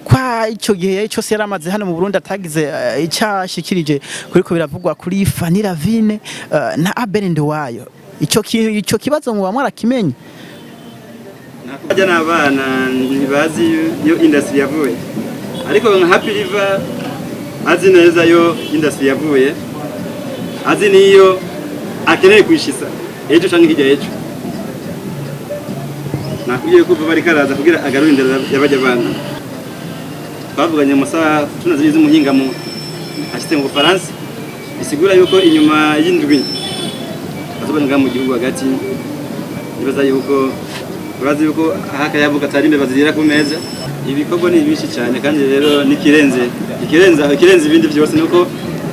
kwa ico gihe cyose yaramaze hano mu Burundi atagize icyashikirije kuriko biravugwa kuri FANNY LAVINE na ABEL wayo ico kibazo mu mwarakimenye nakujya n'abana ntibazi yo industry yavuye ariko nka Happy Riva azi neza yo industry yavuye azi niyo akeneye kwishisa ejo canke hirya ejo nakubwiye ko bari karaza kugira agarura indero y'abajya bana bavuganye mu saha tunazize umuhingamo ashitse mu Faransa bisigura yuko inyuma y'indwi azobanga mu gihugu hagati nibaza yuko urazi yuko haka yavuga atari imbe bazira ku meza ibikorwa ni bishi cyane kandi rero nikirenze ibindi byose nuko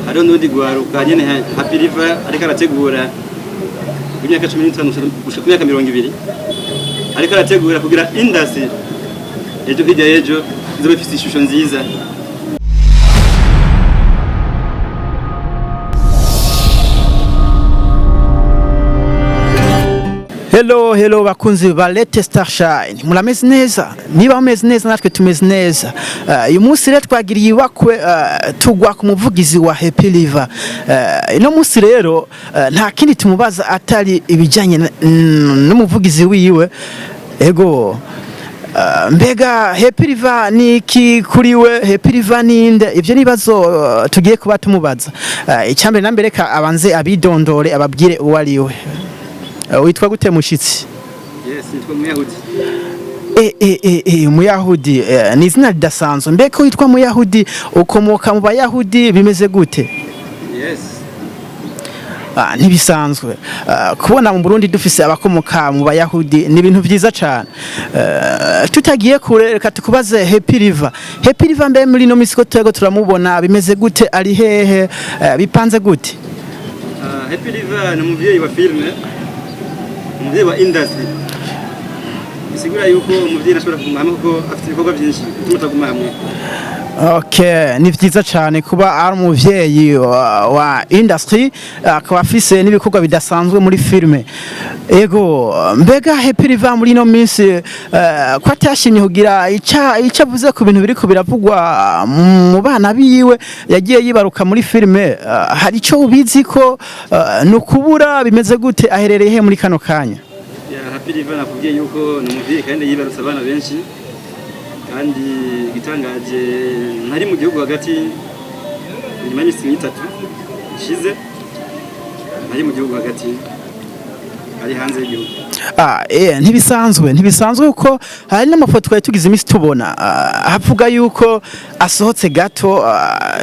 hariho n'undi gwaruka nyene Happy Riva ariko arategura imyaka 15 gushika imyaka 20 ariko arategura kugira industry ejo hirya ejo izobe ifite ishusho nziza. Hello bakunzi ba Latest Shine murameze neza niba umeze neza natwe tumeze neza uyu munsi rero twagiriye ibakwe tugwa ku muvugizi wa Happy Riva ino munsi rero nta kindi tumubaza atari ibijyanye n'umuvugizi wiwe ego mbega Happy Riva niki kuriwe Happy Riva ninde ivyo nibazo tugiye kuba tumubaza icyambere nambere ka abanze abidondore ababwire uwo ari we witwa gute mushitsi yes nitwa Muyahudi Muyahudi ni izina ridasanzwe mbeko witwa Muyahudi ukomoka mu Bayahudi bimeze gute yes ntibisanzwe kubona mu Burundi dufise abakomoka mu Bayahudi ni ibintu byiza cyane tutagiye kure reka tukubaze Happy Riva mbe muri no misiko twego turamubona bimeze gute ari hehe bipanze gute Happy Riva ni umuvyeyi wa filme umuvyeyi wa industry bisigura yuko umuvyeyi ashobora kuguma hamwe kuko afite ibikorwa byinshi tumutaguma hamwe. Okay, ni vyiza cyane kuba ari umuvyeyi wa industry akaba afise n'ibikorwa bidasanzwe muri filme ego mbega Happy Riva muri no minsi ko atashimye kugira icyo avuze ku bintu biriko biravugwa mu bana biwe yagiye yibaruka muri filme hari icyo ubizi ko nukubura bimeze gute aherereye he muri kano kanya Happy Riva nakubwiye yuko ni umuvyeyi kandi yibarutse abana benshi kandi gitangaje ntari mu gihugu hagati nyuma y'imisi 3 ishize ntari mu gihugu hagati ari hanze y'igihugu ntibisanzwe uko hari n'amafoto twari tugize imisi tubona havuga yuko asohotse gato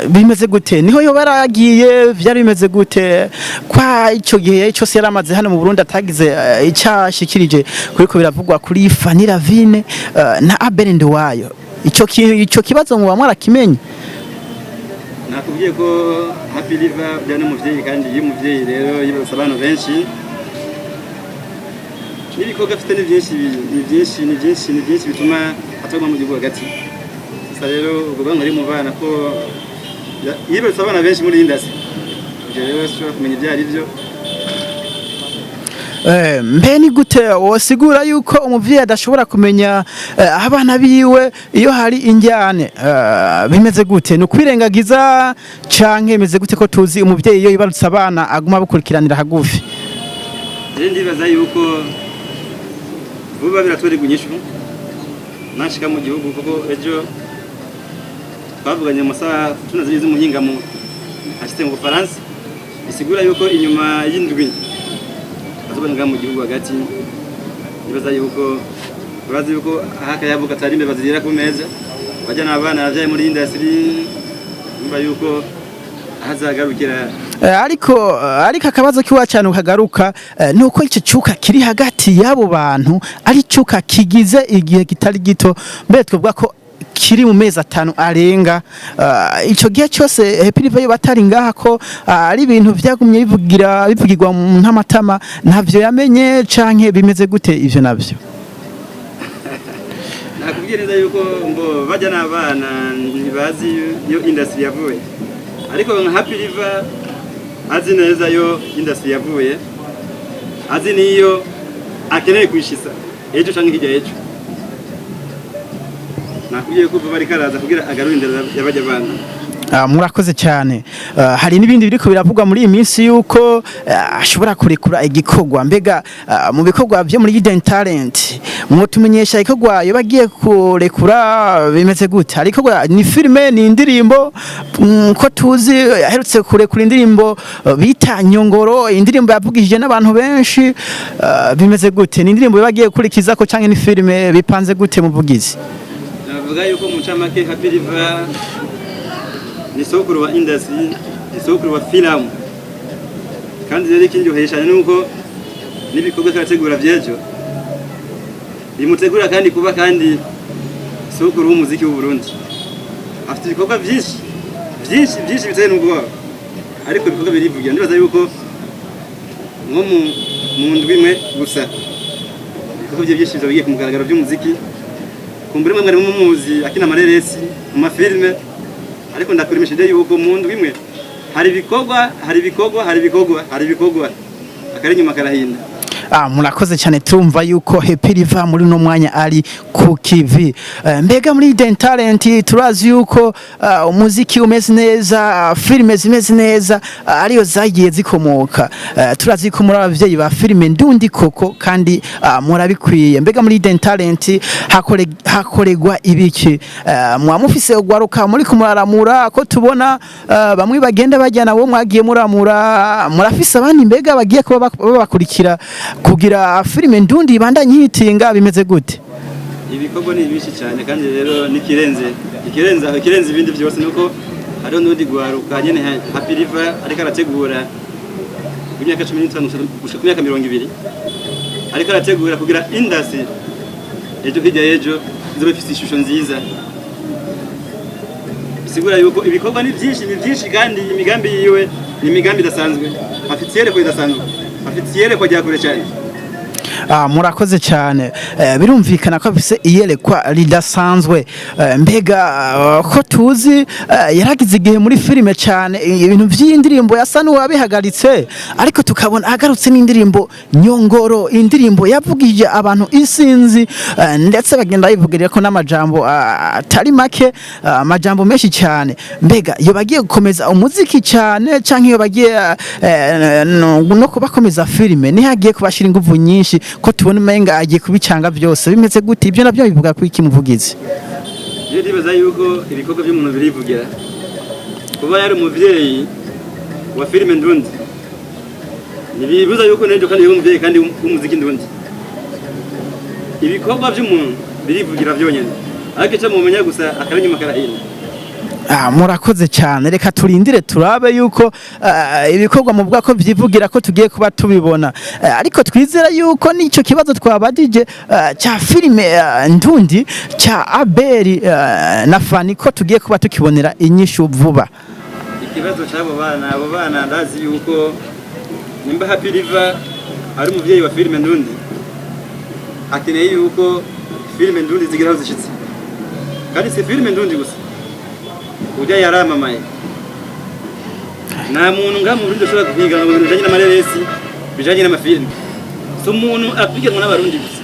bimeze gute niho yo baragiye byari bimeze gute kwa ico gihe cyose yaramaze hano mu Burundi atagize icyashikirije kuriko biravugwa kuri FANNY LAVINE na ABEL wayo ico kibazo mu mwarakimenye nakubwiye ko Happy Riva byane umuvyeyi kandi y'umuvyeyi rero yibarutse abana benshi nibikoga afite ni byinshi bituma atagwa mu gihugu hagati sasa rero ubwo bangari mu bana ko yibarutse abana benshi muri industry rero ashobora kumenya ibyari byo mbe ni gute wosigura yuko umuvyeyi adashobora kumenya abana biwe iyo hari injyane bimeze gute no kwirengagiza canke bimeze gute ko tuzi umuvyeyi iyo yibarutse abana aguma bukurikiranira hagufi ndibaza yuko vuba biratwereka inyishu nashika mu gihugu kuko ejo bavuganye mu saha tunazize umuhingamo ashitse mu Faransa bisigura yuko inyuma y'indwi azobanga mu gihugu hagati nibaza yuko urazi yuko haka yavuga atari imbe bazira ku meza bajya n'abana bavyaye muri industry nimba yuko azagarukira ariko akabazo kiwa cyane ukagaruka nuko icyo cyuka kiri hagati y'abo bantu ari cyuka kigize igihe kitari gito mbere twavuga ko kiri mu mezi 5 arenga ico gihe cyose Happy Riva yo batari ngaha ko ari ibintu byagumye bivugirwa mu ntamatama ntavyo yamenye canke bimeze gute ivyo navyo nakubwiriza yuko ngo bajya n'abana ntibazi yo industry yavuye ariko nka Happy Riva azi neza yo industry yavuye azi niyo akeneye kwishisa ejo canke hirya ejo ugiye kuva bari karaza kugira agarure indero y'abajya bana. Murakoze cyane. Hari n'ibindi biriko biravugwa muri iyi minsi yuko ashobora kurekura igikorwa, mbega mu bikorwa byo muri Hidden Talent mwotumenyesha igikorwa yo bagiye kurekura bimeze gute? Ariko ni filme, ni indirimbo, ko tuzi aherutse kurekura indirimbo bita Nyongoro, indirimbo yavugije n'abantu benshi, bimeze gute? Ni indirimbo bagiye kurikiza ko canke ni filme, bipanze gute muvugizi? Navuga yuko mu camake Happy Riva ni sokuru wa industry, ni sokuru wa filamu, kandi rero ikindyoheye cyane nuko n'ibikorwa turategura byejo bimutegura kandi kuba kandi sokuru w'umuziki w'u Burundi. Afite ibikorwa byinshi biteye n'ubwo, ariko ibikorwa birivugira. Ndibaza yuko nko mu ndwi imwe gusa ibikorwa byinshi bigiye ku mugaragaro by'umuziki, kumbure mwe mwari mumuzi akina amareresi mu mafilme, ariko ndakurimishije yuko mu ndwi imwe hari ibikorwa akari nyuma karahinda. Murakoze cyane, turumva yuko Happy Riva muri no mwanya ari ku kivi. Mbega muri Hidden Talent turazi yuko umuziki umeze neza, filime zimeze neza, ariyo zagiye zikomoka. Turazi ko muri abavyeyi ba filime ndundi koko kandi murabikwiye. Mbega muri Hidden Talent hakoregwa ibiki? Mwamufise ugwaruka muri kumuraramura ko tubona bamwe bagenda bajyana wo mwagiye muramura, murafise abandi mbega bagiye kuba babakurikira kugira filime ndundi ibandanye yitinga, bimeze gute? Ibikorwa ni bishi cyane, kandi rero nikirenze ibindi byose nuko hariho n'undi gwaruka nyene Happy Riva ariko arategura ku myaka 15 gushika ku myaka 20, ariko arategura kugira industry ejo hirya yejo izobe ifite ishusho nziza. Bisigura yuko ibikorwa ni byinshi kandi imigambi yiwe ni imigambi idasanzwe, afite yereko idasanzwe, afite yereko rya kure cyane. Murakoze cyane. Birumvikana ko afise iyerekwa ridasanzwe. Mbega ko tuzi yaragize igihe muri filime cyane, ibintu by'indirimbo yasa n'uwabihagaritse, ariko tukabona agarutse n'indirimbo Nyongoro, indirimbo yavugije abantu isinzi, ndetse bagenda bivugira ko n'amajambo atari make, amajambo menshi cyane. Mbega yo bagiye gukomeza umuziki cyane canke yo bagiye no kubakomeza filime, ni hagiye kubashira ingufu nyinshi ko tubona umenga agiye kubicanga byose, bimeze gute? Ibyo nabyo bivuga ko iki muvugizi? Je ndibaza yuko ibikorwa by'umuntu birivugira. Kuba yari umuvyeyi wa filime ndundi nibibuza yuko nejo kandi umuvyeyi kandi w'umuziki ndundi. Ibikorwa by'umuntu birivugira byonyene, ariko icyo mumenya gusa akari nyuma karahinda. Murakoze cyane, reka turindire turabe yuko ibikorwa mu bwako byivugira ko tugiye kuba tubibona, ariko twizera yuko nicyo kibazo twabadije cya filime ndundi cya ABEL na FANNY ko tugiye kuba tukibonera inyishu vuba. Ikibazo abo bana ndazi yuko nimba Happy Riva ari umuvyeyi wa filime ndundi, akeneye yuko filime ndundi zigeraho zishitse, kandi si filime ndundi gusa ujya yaramamaye. Nta muntu ngaha mu Burundi ushobora guhigana mu bintu bijanye n'amareresi, bijanye n'amafilime. Si umuntu apiganwa n'abarundi gusa,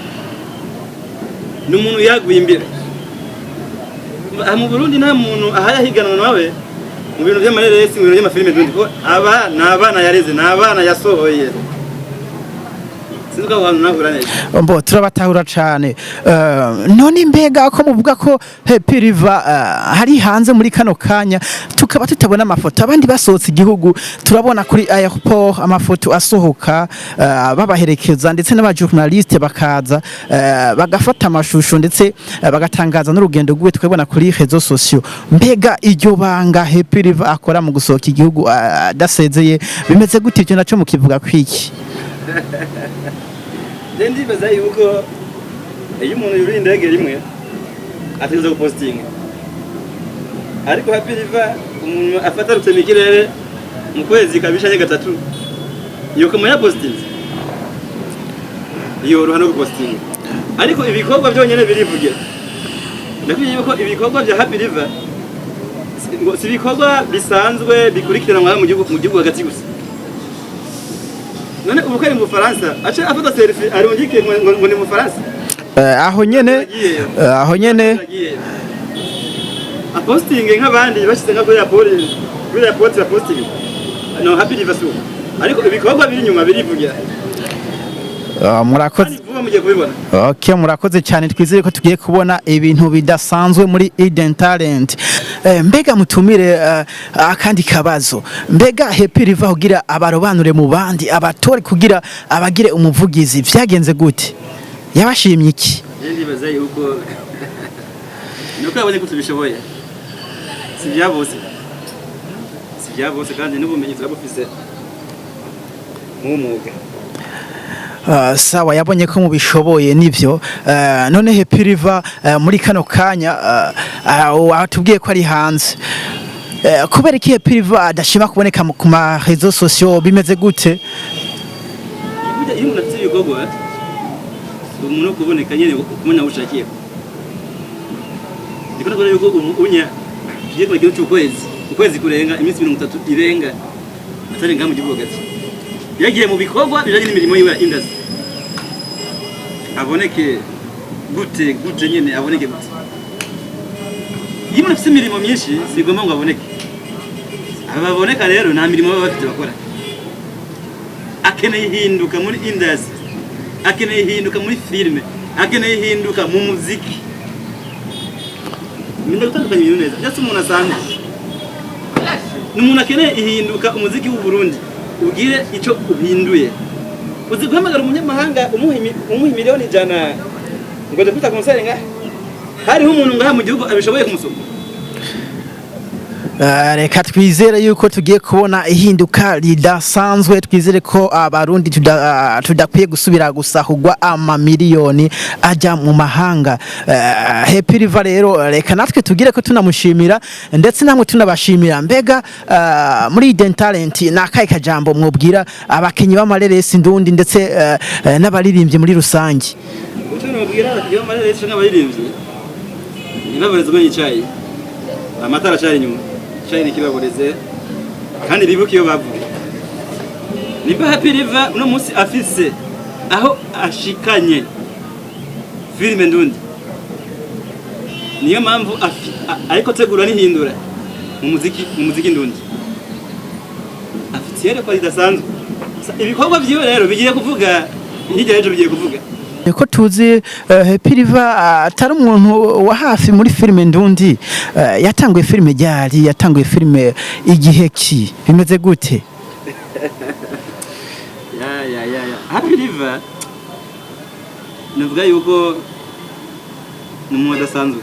ni umuntu yaguye imbere. Mu Burundi nta muntu ahayahiganwa nawe mu bintu by'amareresi, mu bintu by'amafilime ndundi, ko aba ni abana yareze, ni abana yasohoye. Mbo turabatahura cyane. None mbega ko muvuga ko Happy Riva hari hanze muri kano kanya, tukaba tutabona amafoto abandi basohotse igihugu, turabona kuri airport amafoto asohoka babaherekeza, ndetse n'abajournaliste bakaza bagafata amashusho, ndetse bagatangaza n'urugendo rwe twebona kuri réseaux sociaux. Mbega iryo banga Happy Riva akora mu gusohoka igihugu adasezeye, bimeze gute? Icyo naco mukivuga kwiki? Ndibaza yuko iyo umuntu yuri indege rimwe ategerezwa gupostinga, ariko Happy Riva umuntu afata rutse mikirere mu kwezi kabishanye gatatu yuko mu ya postinze yoroha no gupostinga, ariko ibikorwa byonyene birivugira. Ndakwiye yuko ibikorwa bya Happy Riva si ibikorwa bisanzwe bikurikiranwa mu gihugu hagati gusa. None ubu kari mu Faransa acha afata selfie arongike ngo ni mu Faransa, aho nyene aposting nk'abandi bashyize nka kuri raporo ya posting no happy riva so ariko ibikorwa biri nyuma birivugira murakoze mugiye kubibona. Okay, murakoze cyane twizere ko tugiye kubona ibintu bidasanzwe muri Hidden Talent. Mbega mutumire akandi kabazo, mbega Happy Riva kugira abarobanure mu bandi abatore kugira abagire umuvugizi vyagenze gute, yabashimye iki? Ndibaza yuko nuko yabonye ko tubishoboye, si byabose kandi n'ubumenyi turabufise mu mwuga. Sawa, yabonye ko mubishoboye nivyo. None Happy Riva muri kano kanya atubwiye ko ari hanze, kubera iki Happy Riva adashima kuboneka ku ma réseaux sociaux, bimeze gute? Iyo umuntu afite ibikorwa umuntu kuboneka nyene kumenya ushakiye, ndikora ko yuko unya tugiye kwa kintu ukwezi kurenga iminsi 30 irenga atarenga mu gihugu gati yagiye mu bikorwa bijanye n'imirimo yiwe ya industry, aboneke gute nyene aboneke gute. Iyo umuntu afite imirimo myinshi sigomba ngo aboneke, ababoneka rero nta mirimo baba bafite bakora. Akeneye ihinduka muri industry, akeneye ihinduka muri filime, akeneye ihinduka mu muziki. Minda gutandukanya ibintu neza, cyase umuntu asanga n'umuntu akeneye ihinduka umuziki w'u Burundi ugire ico uhinduye. Uzi guhamagara umunyamahanga umuha miliyoni 100 ngo dufite konsere nga hariho umuntu ngaha mu gihugu abishoboye kumusoma. Reka twizere yuko tugiye kubona ihinduka ridasanzwe, twizere ko abarundi tudakwiye gusubira gusahugwa amamiliyoni ajya mu mahanga. Happy Riva rero reka natwe tugire ko tunamushimira ndetse namwe tunabashimira. Mbega muri Hidden Talent nakaye kajambo mwubwira abakenyi b'amareresi ndundi ndetse n'abaririmbyi muri rusangi? Uco nubwira abakenyi b'amareresi n'abaririmbyi nibabarezwe yicaye amatara cyari nyuma cyane kibaboreze kandi bibuke iyo bavuye. Niba Happy Riva uno munsi afise aho ashikanye filime ndundi, niyo mpamvu ariko tegura n'ihindura mu muziki ndundi afite yere ko ridasanzwe. Ibikorwa byiwe rero bigiye kuvuga hirya y'ejo bigiye kuvuga ko tuzi Happy Riva atari umuntu wa hafi muri filime ndundi. Yatanguye filime ryari, yatanguye filime igihe ki, bimeze gute? Happy Riva navuga yuko n'umuntu adasanzwe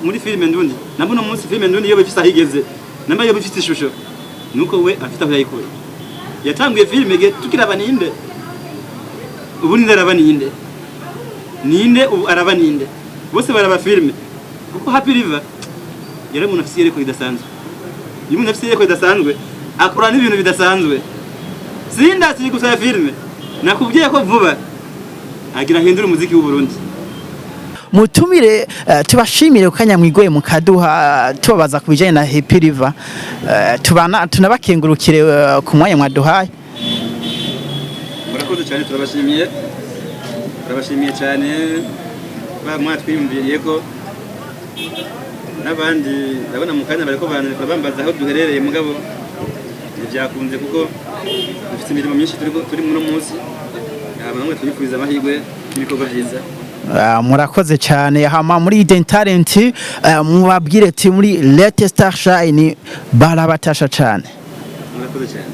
muri filime ndundi. Nabo no munsi filime ndundi iyo bifise ahigeze namba iyo bifise ishusho nuko we afite aho yayikuye. Yatanguye filime ge tukiraba ninde ubu ndaraba ninde ubu araba ninde, bose baraba filime kuko Happy Riva yari umuntu afite yereko ridasanzwe. Iyo umuntu afite yereko ridasanzwe akora n'ibintu bidasanzwe. Sinda turi gusaba filime nakubwiye ko vuba agira hindura umuziki w'u Burundi. Mutumire tubashimire ukanya mwigwe mukaduha tubabaza kubijanye na Happy Riva. Tunabakengurukire ku mwanya mwaduhaye. Murakoze cyane, turabashimiye cyane mwatwiyumviriye ko n'abandi ndabona mu kanya bariko bambaza aho duherereye mugabo ntibyakunze kuko dufite imirimo myinshi turi muri munsi. Bamwe twifuriza amahirwe n'ibikorwa byiza. Murakoze cyane. Hama muri Hidden Talent mubabwire ati muri Latest Star Shine barabatasha cyane. Murakoze cyane.